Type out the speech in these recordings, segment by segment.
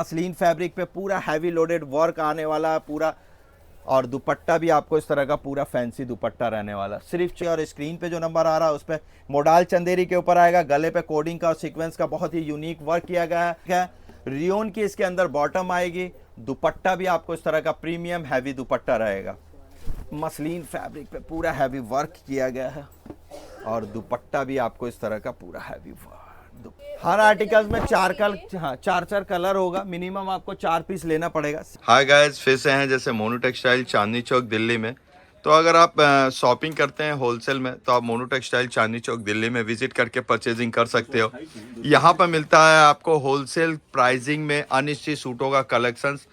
Muslin fabric पे पूरा heavy loaded work आने वाला है पूरा, और दुपट्टा भी आपको इस तरह का पूरा फैंसी दुपट्टा रहने वाला। सिर्फ और स्क्रीन पे जो नंबर आ रहा है उस पर मोडाल चंदेरी के ऊपर आएगा। गले पे कोडिंग का और सीक्वेंस का बहुत ही यूनिक वर्क किया गया है। रियोन की इसके अंदर बॉटम आएगी। दुपट्टा भी आपको इस तरह का प्रीमियम हैवी दुपट्टा रहेगा। मसलिन फैब्रिक पे पूरा हैवी वर्क किया गया है, और दुपट्टा भी आपको इस तरह का पूरा हैवी वर्क। हर आर्टिकल्स में चार कलर होगा। मिनिमम आपको 4 पीस लेना पड़ेगा। हाय गाइस, फिर से हैं जैसे मोनू टेक्सटाइल चांदनी चौक दिल्ली में। तो अगर आप शॉपिंग करते हैं होलसेल में तो आप मोनू टेक्सटाइल चांदनी चौक दिल्ली में विजिट करके परचेजिंग कर सकते हो। यहाँ पर मिलता है आपको होलसेल प्राइसिंग में अनिश्चित सूटों का कलेक्शंस।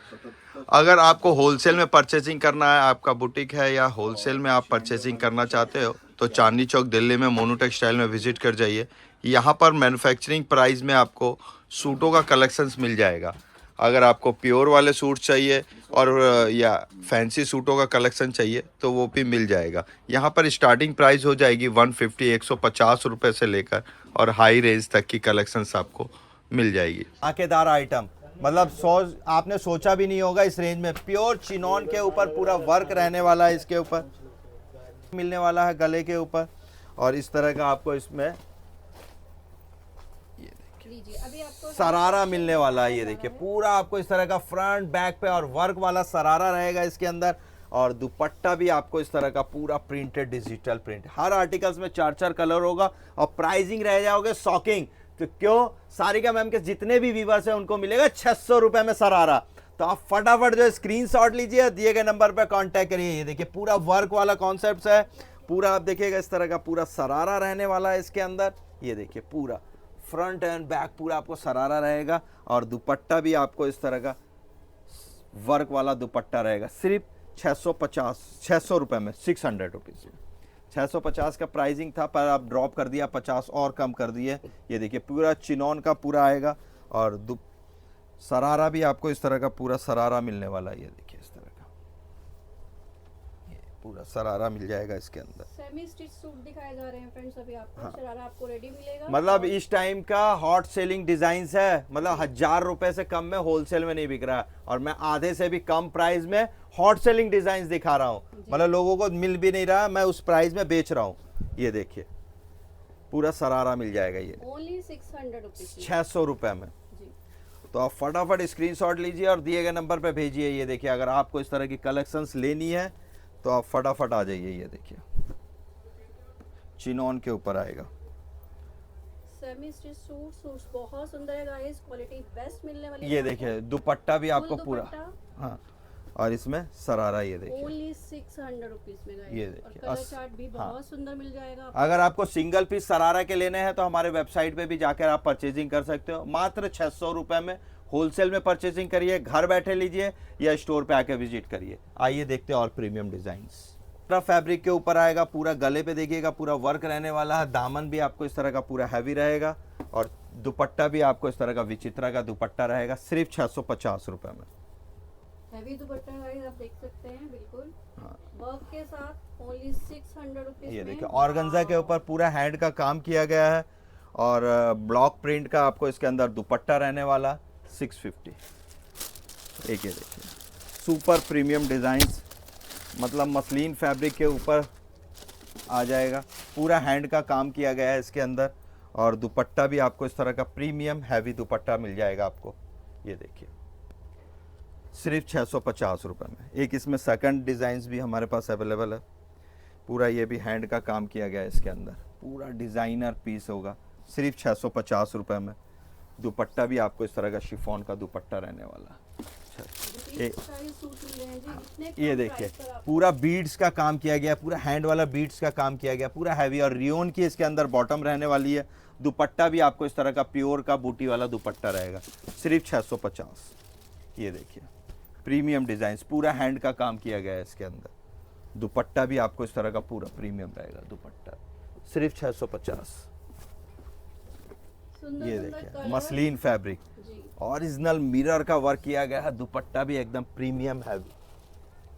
अगर आपको होलसेल में परचेजिंग करना है, आपका बुटीक है या होलसेल में आप परचेजिंग करना चाहते हो, तो चांदनी चौक दिल्ली में मोनू टेक्सटाइल में विजिट कर जाइए। यहाँ पर मैन्युफैक्चरिंग प्राइस में आपको सूटों का कलेक्शंस मिल जाएगा। अगर आपको प्योर वाले सूट चाहिए और या फैंसी सूटों का कलेक्शन चाहिए तो वो भी मिल जाएगा। यहाँ पर स्टार्टिंग प्राइस हो जाएगी 150 150 रुपये से लेकर और हाई रेंज तक की कलेक्शंस आपको मिल जाएगी। आकेदार आइटम, मतलब आपने सोचा भी नहीं होगा इस रेंज में। प्योर चिनॉन के ऊपर पूरा वर्क रहने वाला है, इसके ऊपर मिलने वाला है गले के ऊपर, और इस तरह का आपको इसमें अभी आपको सरारा मिलने वाला है। ये देखिए पूरा आपको इस तरह का फ्रंट बैक पे और वर्क वाला सरारा रहेगा इसके अंदर, और दुपट्टा भी आपको इस तरह का पूरा प्रिंटेड डिजिटल प्रिंट। हर आर्टिकल्स में 4 कलर होगा, और प्राइसिंग रह जाओगे शॉकिंग। तो क्यों, सारिका मैम के जितने भी व्यूवर्स हैं उनको मिलेगा 600 रुपए में सरारा। तो आप फटाफट जो स्क्रीनशॉट लीजिए, दिए गए नंबर पर कांटेक्ट करिए। ये देखिए पूरा वर्क वाला कॉन्सेप्ट है, पूरा आप देखिएगा इस तरह का पूरा सरारा रहने वाला है इसके अंदर। ये देखिए पूरा फ्रंट एंड बैक पूरा आपको सरारा रहेगा, और दुपट्टा भी आपको इस तरह का वर्क वाला दुपट्टा रहेगा। सिर्फ 600 रुपये में, 600 रुपीज़ में। 650 का प्राइसिंग था, पर आप ड्रॉप कर दिया, 50 और कम कर दिए। ये देखिए पूरा चिनॉन का पूरा आएगा, और सरारा भी आपको इस तरह का पूरा सरारा मिलने वाला है। ये देखिए इस तरह का ये पूरा सरारा मिल जाएगा इसके अंदर। सेमी स्टिच सूट दिखाए जा रहे हैं फ्रेंड्स अभी आपको। शरारा आपको रेडी मिलेगा। मतलब इस टाइम का हॉट सेलिंग डिजाइन है, मतलब 1000 रुपए से कम में होलसेल में नहीं बिक रहा है, और मैं आधे से भी कम प्राइस में हॉट सेलिंग डिजाइन दिखा रहा हूँ। मतलब लोगों को मिल भी नहीं रहा, मैं उस प्राइस में बेच रहा हूँ। ये देखिए पूरा सरारा मिल जाएगा। ये ओनली 600 रुपीज, 600 रुपए में। तो आप फटाफट स्क्रीनशॉट लीजिए और दिए गए नंबर पे भेजिए। ये देखिए अगर आपको इस तरह की कलेक्शंस लेनी है तो आप फटाफट आ जाइए। ये देखिए चिनॉन के ऊपर आएगा। सेमी स्टिच सूट्स बहुत सुंदर है गाइस, क्वालिटी बेस्ट मिलने वाली है। ये देखिए दुपट्टा भी आपको पूरा, हाँ, और इसमें सरारा। ये देखिए ओनली 600 रुपीज में गाइस। ये देखिए कलर चार्ट भी बहुत सुंदर मिल जाएगा आपको। अगर आपको सिंगल पीस सरारा के लेने हैं तो हमारे वेबसाइट पे भी जाकर आप परचेजिंग कर सकते हो। मात्र 600 रुपए में होलसेल में परचेजिंग करिए, घर बैठे लीजिए या स्टोर पे आके विजिट करिए। आइए देखते हैं और प्रीमियम डिजाइन्स। पूरा फैब्रिक के ऊपर आएगा, पूरा गले पे देखिएगा पूरा वर्क रहने वाला है। दामन भी आपको इस तरह का पूरा हैवी रहेगा, और दुपट्टा भी आपको इस तरह का विचित्रा का दुपट्टा रहेगा। सिर्फ 650 रुपए में हैवी दुपट्टा गाइस आप देख सकते हैं, बिल्कुल वर्क के साथ। Only 600 rupees. ये देखिए ऑर्गेन्जा के ऊपर पूरा हैंड का काम किया गया है, और ब्लॉक प्रिंट का आपको इसके अंदर दुपट्टा रहने वाला। 650। एक ये देखिए सुपर प्रीमियम डिजाइन्स, मतलब मसलिन फैब्रिक के ऊपर आ जाएगा। पूरा हैंड का काम किया गया है इसके अंदर, और दुपट्टा भी आपको इस तरह का प्रीमियम हैवी दुपट्टा मिल जाएगा आपको। ये देखिए सिर्फ 650 रुपये में। एक इसमें सेकंड डिज़ाइंस भी हमारे पास अवेलेबल है। पूरा ये भी हैंड का काम किया गया है इसके अंदर, पूरा डिज़ाइनर पीस होगा। सिर्फ 650 रुपये में। दुपट्टा भी आपको इस तरह का शिफॉन का दुपट्टा रहने वाला है। ये देखिए पूरा बीड्स का काम किया गया, पूरा हैंड वाला बीड्स का काम किया गया, पूरा हैवी, और रियोन की इसके अंदर बॉटम रहने वाली है। दुपट्टा भी आपको इस तरह का प्योर का बूटी वाला दुपट्टा रहेगा। सिर्फ 650। ये देखिए प्रीमियम डिजाइन, पूरा हैंड का काम किया गया है इसके अंदर। दुपट्टा भी आपको इस तरह का पूरा प्रीमियम रहेगा दुपट्टा। सिर्फ 650। ये देखिए मसलिन फैब्रिक, ओरिजिनल मिरर का वर्क किया गया है। दुपट्टा भी एकदम प्रीमियम हैवी।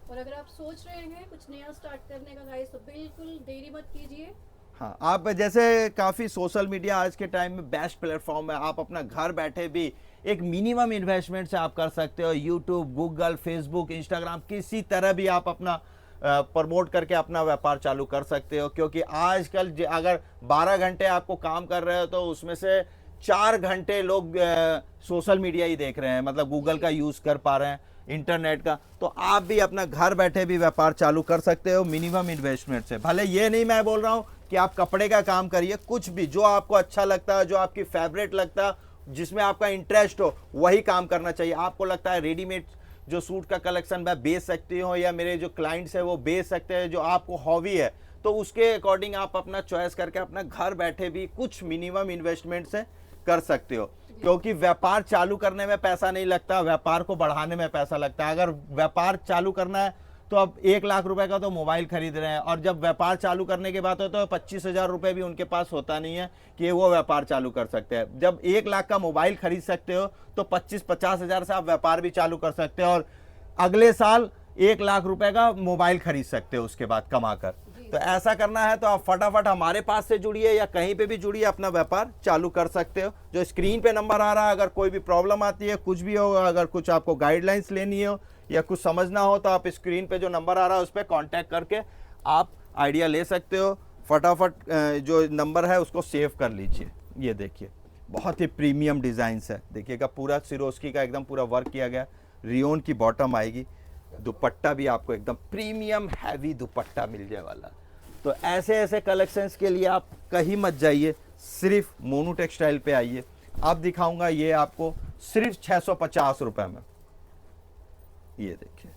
और अगर आप सोच रहे हैं कुछ नया स्टार्ट करने का गाइस, तो बिल्कुल देरी मत कीजिए। हाँ, आप जैसे काफ़ी सोशल मीडिया आज के टाइम में बेस्ट प्लेटफॉर्म है। आप अपना घर बैठे भी एक मिनिमम इन्वेस्टमेंट से आप कर सकते हो। यूट्यूब, गूगल, फेसबुक, इंस्टाग्राम, किसी तरह भी आप अपना प्रमोट करके अपना व्यापार चालू कर सकते हो। क्योंकि आजकल अगर 12 घंटे आपको काम कर रहे हो तो उसमें से 4 घंटे लोग सोशल मीडिया ही देख रहे हैं, मतलब गूगल का यूज़ कर पा रहे हैं, इंटरनेट का। तो आप भी अपना घर बैठे भी व्यापार चालू कर सकते हो मिनिमम इन्वेस्टमेंट से। भले ये नहीं मैं बोल रहा हूँ कि आप कपड़े का काम करिए, कुछ भी जो आपको अच्छा लगता है, जो आपकी फेवरेट लगता है, जिसमें आपका इंटरेस्ट हो, वही काम करना चाहिए। आपको लगता है रेडीमेड जो सूट का कलेक्शन मैं बेच सकती हूँ या मेरे जो क्लाइंट्स है वो बेच सकते हैं, जो आपको हॉबी है, तो उसके अकॉर्डिंग आप अपना चॉइस करके अपना घर बैठे भी कुछ मिनिमम इन्वेस्टमेंट से कर सकते हो। क्योंकि व्यापार चालू करने में पैसा नहीं लगता, व्यापार को बढ़ाने में पैसा लगता है। अगर व्यापार चालू करना है तो अब 1 लाख रुपए का तो मोबाइल खरीद रहे हैं, और जब व्यापार चालू करने की बात हो तो 25,000 रुपए भी उनके पास होता नहीं है कि वो व्यापार चालू कर सकते हैं। जब 1 लाख का मोबाइल खरीद सकते हो तो 25-50 हजार से आप व्यापार भी चालू कर सकते हो, और अगले साल 1 लाख रुपए का मोबाइल खरीद सकते हो उसके बाद कमाकर। तो ऐसा करना है तो आप फटाफट हमारे पास से जुड़िए या कहीं पे भी जुड़िए, अपना व्यापार चालू कर सकते हो। जो स्क्रीन पे नंबर आ रहा है, अगर कोई भी प्रॉब्लम आती है, कुछ भी हो, अगर कुछ आपको गाइडलाइंस लेनी हो या कुछ समझना हो, तो आप स्क्रीन पे जो नंबर आ रहा है उस पर कॉन्टैक्ट करके आप आइडिया ले सकते हो। फटाफट जो नंबर है उसको सेव कर लीजिए। ये देखिए बहुत ही प्रीमियम डिज़ाइंस है, देखिएगा पूरा सिरोस्की का एकदम पूरा वर्क किया गया, रियोन की बॉटम आएगी, दुपट्टा भी आपको एकदम प्रीमियम हैवी दुपट्टा मिल जाए वाला। तो ऐसे ऐसे कलेक्शंस के लिए आप कहीं मत जाइए, सिर्फ मोनू टेक्सटाइल पे आइए। अब दिखाऊंगा ये आपको सिर्फ 650 रुपए में। ये देखिए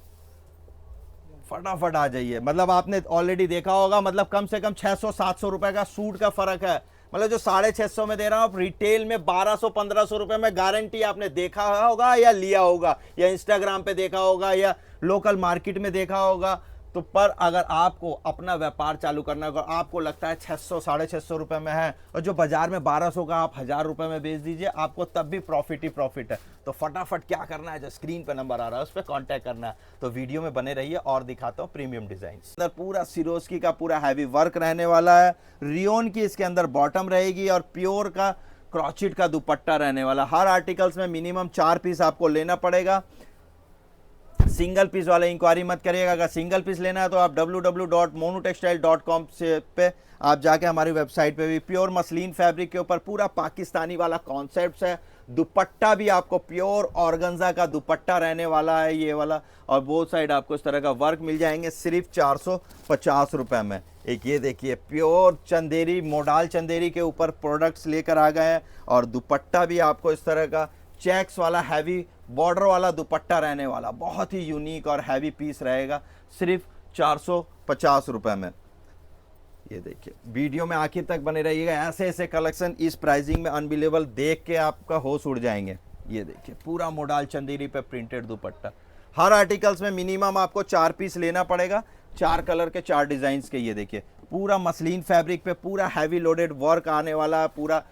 फटाफट आ जाइए। मतलब आपने ऑलरेडी देखा होगा, मतलब कम से कम 600-700 रुपए का सूट का फर्क है। मतलब जो 650 में दे रहा हूं आप रिटेल में 1200-1500 रुपए में, गारंटी आपने देखा होगा या लिया होगा या इंस्टाग्राम पे देखा होगा या लोकल मार्केट में देखा होगा। तो पर अगर आपको अपना व्यापार चालू करना होगा, आपको लगता है 600-650 रुपए में है और जो बाजार में 1200 का आप 1000 रुपए में बेच दीजिए, आपको तब भी प्रॉफिट ही प्रॉफिट है। तो फटाफट क्या करना है, जो स्क्रीन पे नंबर आ रहा है उस पर कॉन्टैक्ट करना है। तो वीडियो में बने रहिए और दिखाता हूँ प्रीमियम डिजाइन। अंदर पूरा सिरोस्की का पूरा हैवी वर्क रहने वाला है, रियोन की इसके अंदर बॉटम रहेगी और प्योर का क्रॉचिट का दुपट्टा रहने वाला। हर आर्टिकल्स में मिनिमम 4 पीस आपको लेना पड़ेगा। सिंगल पीस वाले इंक्वायरी मत करिएगा। अगर सिंगल पीस लेना है तो आप www.monutextile.com से पे आप जाके हमारी वेबसाइट पे भी प्योर मसलिन फैब्रिक के ऊपर पूरा पाकिस्तानी वाला कॉन्सेप्ट है। दुपट्टा भी आपको प्योर ऑर्गेन्जा का दुपट्टा रहने वाला है ये वाला, और बोथ साइड आपको इस तरह का वर्क मिल जाएंगे सिर्फ 450 रुपए में। एक ये देखिए प्योर चंदेरी, मोडाल चंदेरी के ऊपर प्रोडक्ट्स लेकर आ गए हैं, और दुपट्टा भी आपको इस तरह का चेक्स वाला हैवी बॉर्डर वाला दुपट्टा रहने वाला, बहुत ही यूनिक और हैवी पीस रहेगा सिर्फ 450 रुपए में। ये देखिए वीडियो में आखिर तक बने रहिएगा, ऐसे ऐसे कलेक्शन इस प्राइसिंग में अनबिलीवेबल देख के आपका होश उड़ जाएंगे। ये देखिए पूरा मोडाल चंदेरी पे प्रिंटेड दुपट्टा। हर आर्टिकल्स में मिनिमम आपको 4 पीस लेना पड़ेगा, 4 कलर के 4 डिजाइन के। ये देखिए पूरा मसलिन फैब्रिक पे पूरा हैवी लोडेड वर्क आने वाला पूरा,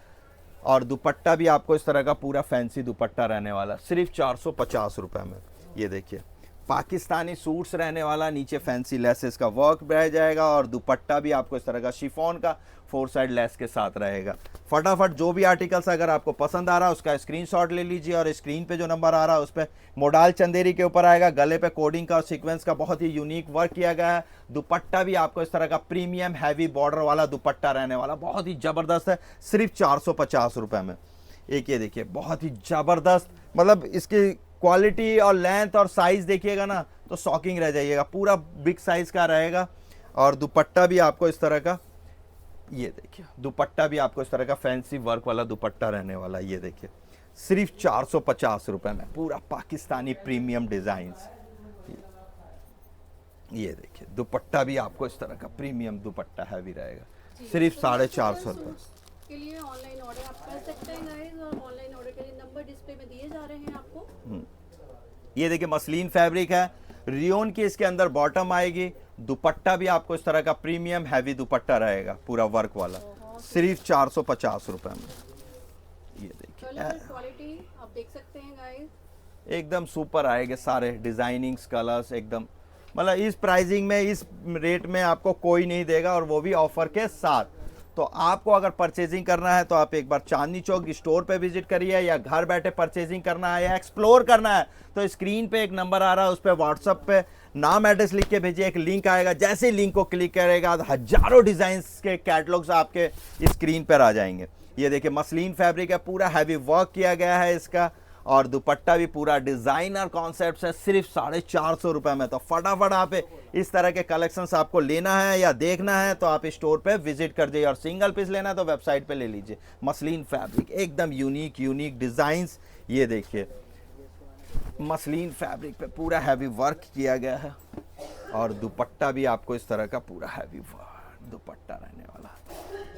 और दुपट्टा भी आपको इस तरह का पूरा फैंसी दुपट्टा रहने वाला सिर्फ 450 रुपए में। ये देखिए पाकिस्तानी सूट्स रहने वाला, नीचे फैंसी लेसेस का वर्क रह जाएगा, और दुपट्टा भी आपको इस तरह का शिफॉन का 4 साइड लेस के साथ रहेगा। फटाफट जो भी आर्टिकल्स अगर आपको पसंद आ रहा है उसका स्क्रीनशॉट ले लीजिए, और स्क्रीन पे जो नंबर आ रहा है उस पर मोडाल चंदेरी के ऊपर आएगा, गले पे कोडिंग का और सीक्वेंस का बहुत ही यूनिक वर्क किया गया है। दुपट्टा भी आपको इस तरह का प्रीमियम हैवी बॉर्डर वाला दुपट्टा रहने वाला, बहुत ही जबरदस्त है, सिर्फ 450 रुपए में। एक ये देखिए बहुत ही जबरदस्त, मतलब इसकी क्वालिटी और लेंथ और साइज देखिएगा ना तो शॉकिंग रह जाइएगा। पूरा बिग साइज का रहेगा, और दुपट्टा भी आपको इस तरह का, ये देखिए दुपट्टा भी आपको इस तरह का फैंसी वर्क वाला दुपट्टा रहने वाला। ये देखिए सिर्फ 450 रुपए में पूरा पाकिस्तानी प्रीमियम डिजाइन्स। ये देखिए दुपट्टा भी आपको इस तरह का प्रीमियम दुपट्टा हैवी रहेगा, सिर्फ 450 रुपए के लिए। ऑनलाइन ऑर्डर आप कर सकते हैं गाइस, और ऑनलाइन ऑर्डर के लिए नंबर डिस्प्ले में दिए जा रहे हैं आपको। ये देखिए मसलिन फैब्रिक है, रियोन की इसके अंदर बॉटम आएगी, दुपट्टा भी आपको इस तरह का प्रीमियम हैवी दुपट्टा रहेगा पूरा वर्क वाला, सिर्फ 450 रुपए में। ये देखिए क्वालिटी आप देख सकते हैं गाइस, एकदम सुपर आएंगे सारे डिजाइनिंग्स कलर्स एकदम, मतलब इस प्राइसिंग में इस रेट में आपको कोई नहीं देगा, और वो भी ऑफर के साथ। तो तो आपको अगर परचेजिंग करना है तो आप एक बार चांदनी चौक स्टोर पे विजिट करिए, या घर बैठे परचेजिंग करना है या एक्सप्लोर करना है तो स्क्रीन पे एक नंबर आ रहा है, उस पर व्हाट्सअप पे नाम एड्रेस लिख के भेजिए, एक लिंक आएगा, जैसे ही लिंक को क्लिक करेगा तो हजारों डिजाइन्स के कैटलॉग्स आपके स्क्रीन पर आ जाएंगे। ये देखिए मसलिन फैब्रिक है, पूरा हैवी वर्क किया गया है इसका, और दुपट्टा भी पूरा डिजाइनर कॉन्सेप्ट है, सिर्फ 450 रुपए में। तो फटाफट आप इस तरह के कलेक्शंस आपको लेना है या देखना है तो आप स्टोर पे विजिट कर जाइए, और सिंगल पीस लेना है तो वेबसाइट पे ले लीजिए। मसलिन फैब्रिक एकदम यूनिक डिजाइंस। ये देखिए मसलिन फैब्रिक पे पूरा हैवी वर्क किया गया है, और दुपट्टा भी आपको इस तरह का पूरा हैवी वर्क दुपट्टा रहने वाला।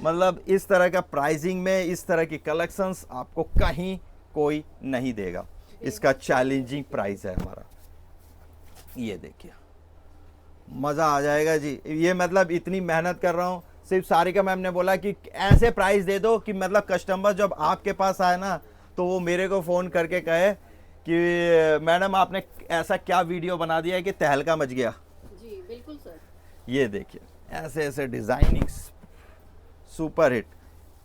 मतलब इस तरह का प्राइसिंग में इस तरह की कलेक्शंस आपको कहीं कोई नहीं देगा। इसका चैलेंजिंग प्राइस है हमारा। ये देखिए मज़ा आ जाएगा जी। ये मतलब इतनी मेहनत कर रहा हूँ, सिर्फ सारिका मैम ने बोला कि ऐसे प्राइस दे दो कि मतलब कस्टमर जब आपके पास आए ना तो वो मेरे को फ़ोन करके कहे कि मैडम आपने ऐसा क्या वीडियो बना दिया है कि तहलका मच गया। जी बिल्कुल सर। ये देखिए ऐसे ऐसे डिज़ाइनिंग सुपर हिट।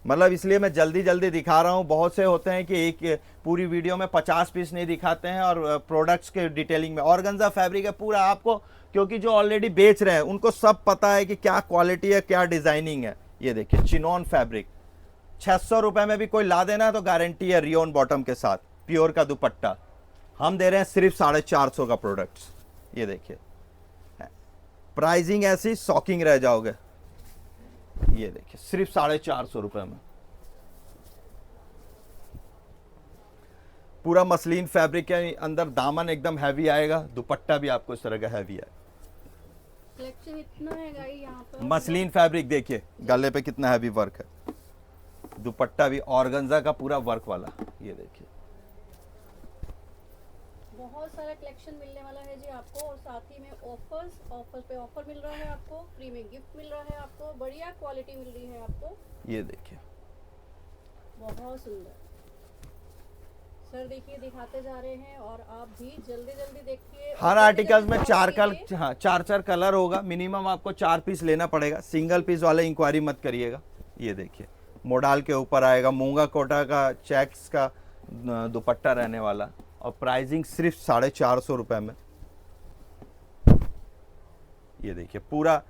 मतलब इसलिए मैं जल्दी दिखा रहा हूँ। बहुत से होते हैं कि एक पूरी वीडियो में 50 पीस नहीं दिखाते हैं, और प्रोडक्ट्स के डिटेलिंग में। ऑर्गेन्जा फैब्रिक है पूरा आपको, क्योंकि जो ऑलरेडी बेच रहे हैं उनको सब पता है कि क्या क्वालिटी है, क्या डिजाइनिंग है। ये देखिए चिनॉन फैब्रिक 600 रुपए में भी कोई ला देना तो गारंटी है रियोन बॉटम के साथ, प्योर का दुपट्टा। हम दे रहे हैं सिर्फ 450 का प्रोडक्ट्स। ये देखिए प्राइसिंग ऐसी शॉकिंग रह जाओगे। ये देखिए सिर्फ 450 रुपए में पूरा मसलिन फैब्रिक के अंदर दामन एकदम हैवी आएगा, दुपट्टा भी आपको इस तरह का हैवी है। कलेक्शन इतना है गाइस यहाँ पर। मसलिन फैब्रिक देखिए गले पे कितना हैवी वर्क है, दुपट्टा भी ऑर्गेन्जा का पूरा वर्क वाला। ये देखिए बहुत सारा कलेक्शन मिलने वाला है जी आपको, और साथ ही में ऑफर पे ऑफर मिल रहा है आपको, फ्री में गिफ्ट मिल रहा है आपको, बढ़िया क्वालिटी मिल रही है आपको। ये देखिए बहुत सुंदर सर। देखिए दिखाते जा रहे हैं, और आप भी जल्दी देखिए। हर आर्टिकल्स में चार कलर होगा मिनिमम। आपको 4 पीस लेना पड़ेगा, सिंगल पीस वाले इंक्वायरी मत करिएगा। ये देखिए मोडाल के ऊपर आएगा, मूंगा कोटा का चेक्स का दुपट्टा रहने वाला, और प्राइसिंग सिर्फ 450 रुपए में। ये देखिए पूरा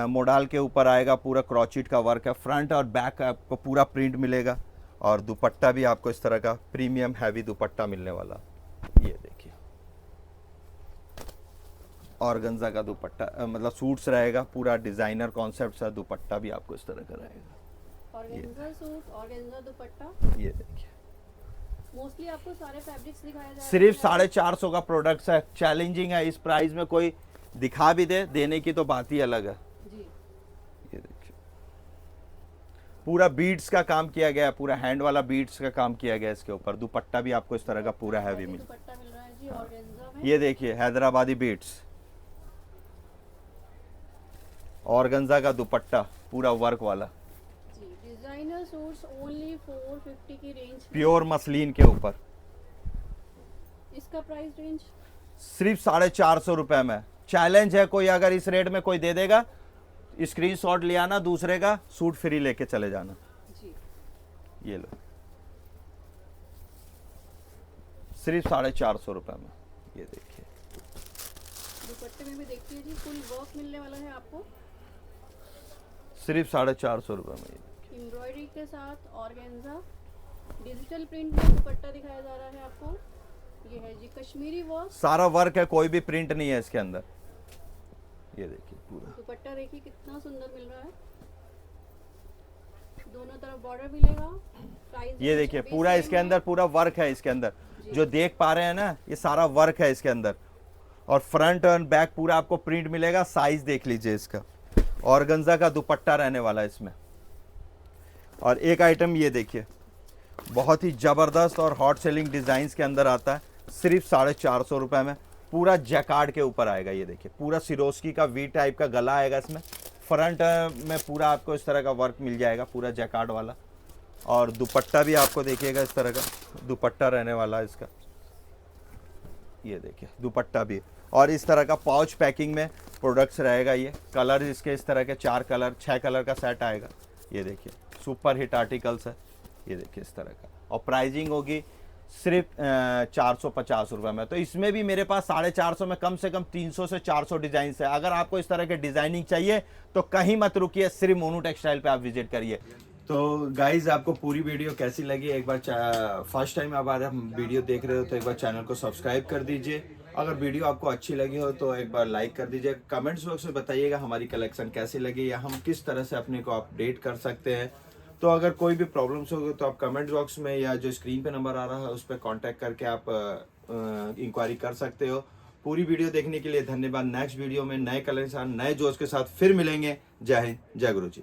मोडाल के ऊपर आएगा, पूरा क्रॉचिट का वर्क है, फ्रंट और बैक आपको पूरा प्रिंट मिलेगा, और दुपट्टा भी आपको इस तरह का प्रीमियम हैवी दुपट्टा मिलने वाला। ये देखिए ऑर्गेन्जा का दुपट्टा, मतलब सूट्स रहेगा, पूरा डिजाइनर कॉन्सेप्ट सा दुपट्टा भी आपको इस तरह का रहेगा। ऑर्गेन्जा सूट, ऑर्गेन्जा दुपट्टा। ये देखिए मोस्टली आपको सारे फैब्रिक्स दिखाए जा रहे हैं। सिर्फ 450 का प्रोडक्ट्स है। चैलेंजिंग है, इस प्राइस में कोई दिखा भी दे, देने की तो बात ही अलग है जी। ये देखिए पूरा बीड्स का काम किया गया है, पूरा हैंड वाला बीड्स का काम किया गया है इसके ऊपर। दुपट्टा भी आपको इस तरह का पूरा हैवी मिल। दुपट्टा मिल रहा है जी ऑर्गेन्जा में। ये देखिए हैदराबादी बीड्स, ऑर्गेन्जा का दुपट्टा पूरा वर्क वाला, जी। डिजाइनर सूट्स ओनली 450 की रेंज, प्योर मसलिन के ऊपर। इसका प्राइस रेंज सिर्फ 450 रुपए में। चैलेंज है, कोई अगर इस रेट में कोई दे देगा स्क्रीनशॉट ले आना, दूसरे का सूट फ्री लेके चले जाना जी। ये लो सिर्फ 450 रुपए में। ये देखिए दुपट्टे में भी देखिए जी फुल वर्क मिलने वाला है आपको, सिर्फ 450 रुपए में। एम्ब्रॉयडरी के साथ ऑर्गेन्जा डिजिटल प्रिंट में दुपट्टा दिखाया जा रहा है आपको। ये है जी कश्मीरी वर्क, सारा वर्क है, कोई भी प्रिंट नहीं है इसके अंदर। ये देखिए पूरा दुपट्टा देखिए कितना सुंदर मिल रहा है, दोनों तरफ बॉर्डर मिलेगा। प्राइस ये देखिए पूरा इसके अंदर पूरा वर्क है इसके अंदर, जो देख पा रहे हैं ना ये सारा वर्क है इसके अंदर, और फ्रंट और बैक पूरा आपको प्रिंट मिलेगा। साइज देख लीजिए इसका, ऑर्गेन्जा का दुपट्टा रहने वाला इसमें। और एक आइटम ये देखिए बहुत ही जबरदस्त और हॉट सेलिंग डिजाइन्स के अंदर आता है, सिर्फ 450 रुपए में। पूरा जैकार्ड के ऊपर आएगा। ये देखिए पूरा सिरोस्की का वी टाइप का गला आएगा इसमें, फ्रंट में पूरा आपको इस तरह का वर्क मिल जाएगा, पूरा जैकार्ड वाला। और दुपट्टा भी आपको देखिएगा इस तरह का दुपट्टा रहने वाला है इसका। ये देखिए दुपट्टा भी, और इस तरह का पाउच पैकिंग में प्रोडक्ट्स रहेगा। ये कलर इसके इस तरह के 4 कलर 6 कलर का सेट आएगा। ये देखिए सुपर हिट आर्टिकल्स है, ये देखिए इस तरह का, और प्राइजिंग होगी सिर्फ 450 रुपये में। तो इसमें भी मेरे पास 450 में कम से कम 300 से 400 डिजाइन है। अगर आपको इस तरह के डिजाइनिंग चाहिए तो कहीं मत रुकिए, सिर्फ मोनू टेक्सटाइल पे आप विजिट करिए। तो गाइज आपको पूरी वीडियो कैसी लगी, एक बार फर्स्ट टाइम आप हम वीडियो देख रहे हो तो एक बार चैनल को सब्सक्राइब कर दीजिए। अगर वीडियो आपको अच्छी लगी हो तो एक बार लाइक कर दीजिए। कमेंट्स बॉक्स में बताइएगा हमारी कलेक्शन कैसी लगी या हम किस तरह से अपने को अपडेट कर सकते हैं। तो अगर कोई भी प्रॉब्लम्स होगी तो आप कमेंट बॉक्स में या जो स्क्रीन पे नंबर आ रहा है उस पर कांटेक्ट करके आप इंक्वायरी कर सकते हो। पूरी वीडियो देखने के लिए धन्यवाद। नेक्स्ट वीडियो में नए कलेक्शन नए जोश के साथ फिर मिलेंगे। जय हिंद, जय गुरु जी।